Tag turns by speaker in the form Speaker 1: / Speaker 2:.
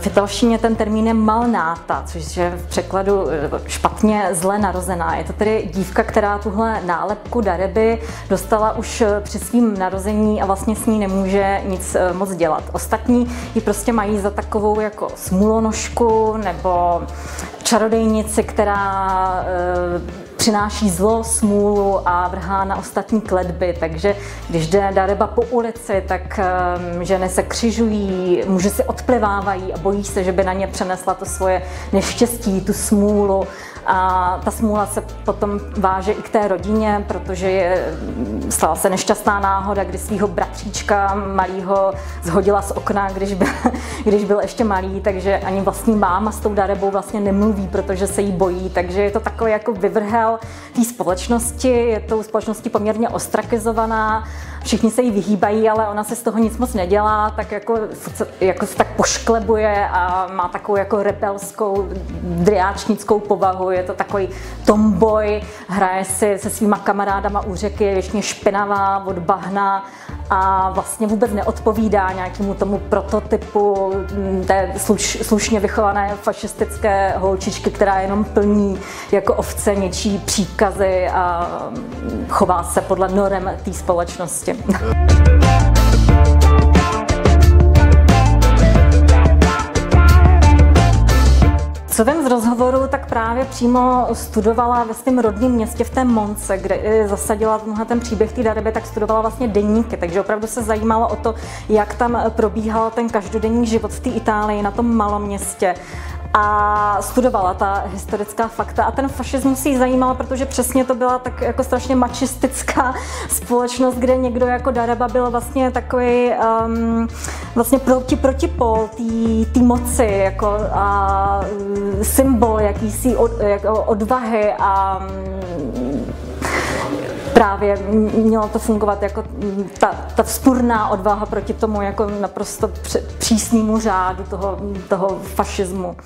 Speaker 1: V italštině ten termín je malnata, což je v překladu špatně zle narozená. Je to tedy dívka, která tuhle nálepku dareby dostala už při svým narození a vlastně s ní nemůže nic moc dělat. Ostatní ji prostě mají za takovou jako smůlonožku nebo čarodejnici, která přináší zlo, smůlu a vrhá na ostatní kletby, takže když jde daryba po ulici, tak ženy se křižují, muži si odplivávají a bojí se, že by na ně přenesla to svoje neštěstí, tu smůlu. A ta smůla se potom váže i k té rodině, protože stala se nešťastná náhoda, kdy svého bratříčka malýho zhodila z okna, když byl ještě malý, takže ani vlastní máma s tou darybou vlastně nemluví, protože se jí bojí, takže je to takový jako vyvrhel té společnosti, je tou společností poměrně ostrakizovaná, všichni se jí vyhýbají, ale ona se z toho nic moc nedělá, tak jako se tak pošklebuje a má takovou jako rebelskou, driáčnickou povahu. Je to takový tomboy, hraje si se svýma kamarádama u řeky, je většině špinavá od bahna a vlastně vůbec neodpovídá nějakému tomu prototypu té slušně vychované fašistické holčičky, která jenom plní jako ovce něčí příkazy a chová se podle norem té společnosti. Co vím z rozhovoru, tak právě přímo studovala ve svém rodném městě v té Monce, kde zasadila ten příběh té daryby, tak studovala vlastně deníky, takže opravdu se zajímalo o to, jak tam probíhal ten každodenní život v té Itálii na tom malom městě. A studovala ta historická fakta a ten fašismus jí zajímal, protože přesně to byla tak jako strašně mačistická společnost, kde někdo jako daryba byl vlastně takový vlastně protipol té moci jako a symbol jakýsi odvahy a právě mělo to fungovat jako ta vzpurná odvaha proti tomu jako naprosto přísnému řádu toho fašismu.